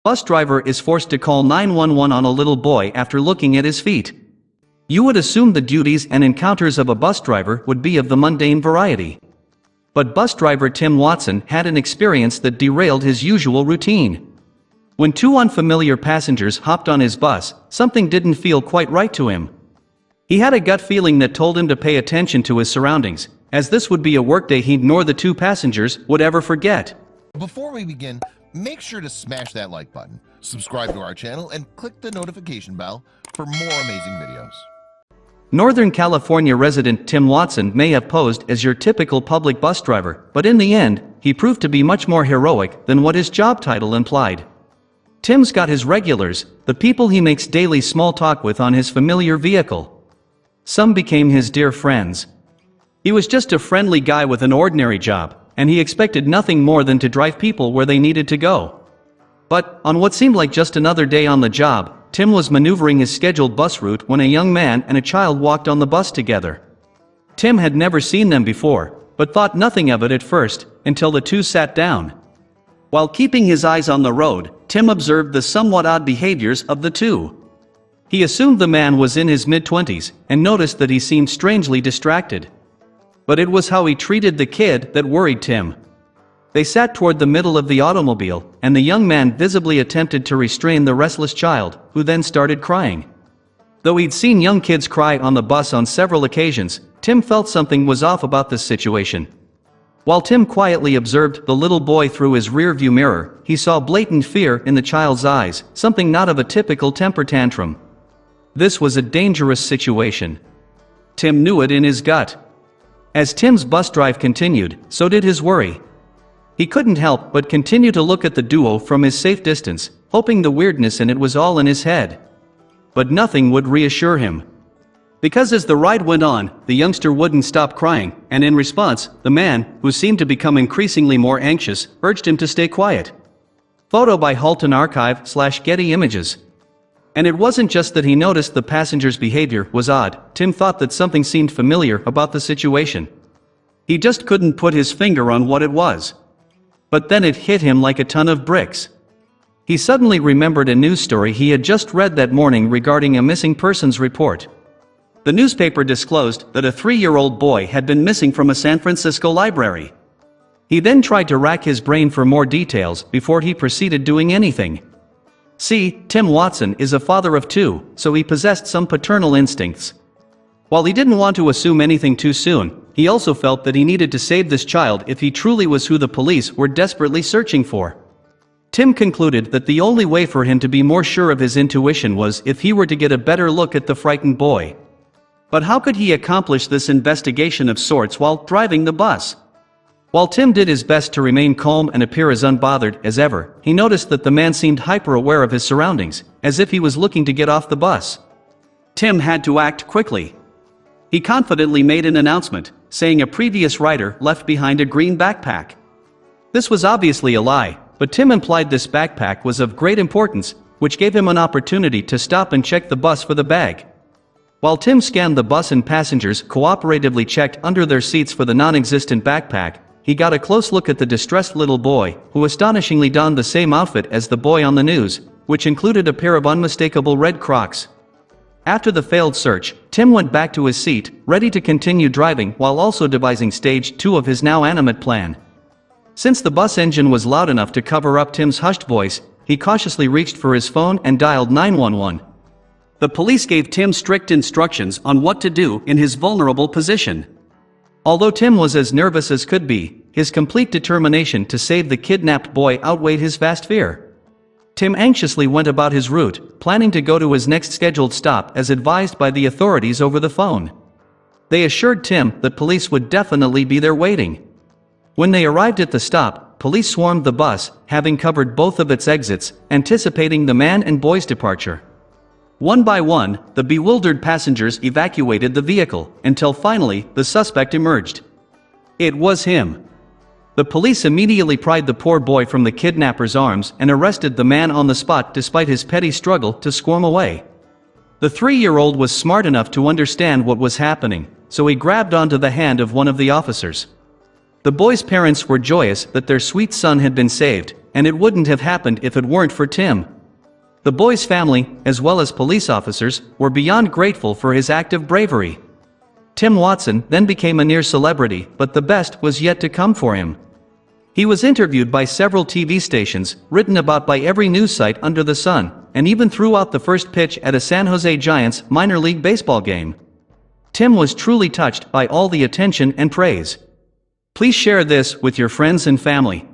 Bus driver is forced to call 911 on a little boy after looking at his feet. You would assume the duties and encounters of a bus driver would be of the mundane variety. But bus driver Tim Watson had an experience that derailed his usual routine. When two unfamiliar passengers hopped on his bus, something didn't feel quite right to him. He had a gut feeling that told him to pay attention to his surroundings, as this would be a workday he'd nor the two passengers would ever forget. Before we begin, make sure to smash that like button, subscribe to our channel, and click the notification bell for more amazing videos. Northern California resident Tim Watson may have posed as your typical public bus driver, but in the end, he proved to be much more heroic than what his job title implied. Tim's got his regulars, the people he makes daily small talk with on his familiar vehicle. Some became his dear friends. He was just a friendly guy with an ordinary job, and he expected nothing more than to drive people where they needed to go. But, on what seemed like just another day on the job, Tim was maneuvering his scheduled bus route when a young man and a child walked on the bus together. Tim had never seen them before, but thought nothing of it at first, until the two sat down. While keeping his eyes on the road, Tim observed the somewhat odd behaviors of the two. He assumed the man was in his mid-20s, and noticed that he seemed strangely distracted. But it was how he treated the kid that worried Tim. They sat toward the middle of the automobile, and the young man visibly attempted to restrain the restless child, who then started crying. Though he'd seen young kids cry on the bus on several occasions, Tim felt something was off about this situation. While Tim quietly observed the little boy through his rearview mirror, he saw blatant fear in the child's eyes, something not of a typical temper tantrum. This was a dangerous situation. Tim knew it in his gut. As Tim's bus drive continued, so did his worry. He couldn't help but continue to look at the duo from his safe distance, hoping the weirdness in it was all in his head. But nothing would reassure him. Because as the ride went on, the youngster wouldn't stop crying, and in response, the man, who seemed to become increasingly more anxious, urged him to stay quiet. Photo by Halton Archive/Getty Images. And it wasn't just that he noticed the passenger's behavior was odd. Tim thought that something seemed familiar about the situation. He just couldn't put his finger on what it was. But then it hit him like a ton of bricks. He suddenly remembered a news story he had just read that morning regarding a missing persons report. The newspaper disclosed that a 3-year-old boy had been missing from a San Francisco library. He then tried to rack his brain for more details before he proceeded doing anything. See, Tim Watson is a father of 2, so he possessed some paternal instincts. While he didn't want to assume anything too soon, he also felt that he needed to save this child if he truly was who the police were desperately searching for. Tim concluded that the only way for him to be more sure of his intuition was if he were to get a better look at the frightened boy. But how could he accomplish this investigation of sorts while driving the bus? While Tim did his best to remain calm and appear as unbothered as ever, he noticed that the man seemed hyper-aware of his surroundings, as if he was looking to get off the bus. Tim had to act quickly. He confidently made an announcement, saying a previous rider left behind a green backpack. This was obviously a lie, but Tim implied this backpack was of great importance, which gave him an opportunity to stop and check the bus for the bag. While Tim scanned the bus and passengers cooperatively checked under their seats for the non-existent backpack, he got a close look at the distressed little boy, who astonishingly donned the same outfit as the boy on the news, which included a pair of unmistakable red Crocs. After the failed search, Tim went back to his seat, ready to continue driving while also devising stage 2 of his now animate plan. Since the bus engine was loud enough to cover up Tim's hushed voice, he cautiously reached for his phone and dialed 911. The police gave Tim strict instructions on what to do in his vulnerable position. Although Tim was as nervous as could be, his complete determination to save the kidnapped boy outweighed his vast fear. Tim anxiously went about his route, planning to go to his next scheduled stop as advised by the authorities over the phone. They assured Tim that police would definitely be there waiting. When they arrived at the stop, police swarmed the bus, having covered both of its exits, anticipating the man and boy's departure. One by one, the bewildered passengers evacuated the vehicle, until finally, the suspect emerged. It was him. The police immediately pried the poor boy from the kidnapper's arms and arrested the man on the spot despite his petty struggle to squirm away. The 3-year-old was smart enough to understand what was happening, so he grabbed onto the hand of one of the officers. The boy's parents were joyous that their sweet son had been saved, and it wouldn't have happened if it weren't for Tim. The boy's family, as well as police officers, were beyond grateful for his act of bravery. Tim Watson then became a near celebrity, but the best was yet to come for him. He was interviewed by several TV stations, written about by every news site under the sun, and even threw out the first pitch at a San Jose Giants minor league baseball game. Tim was truly touched by all the attention and praise. Please share this with your friends and family.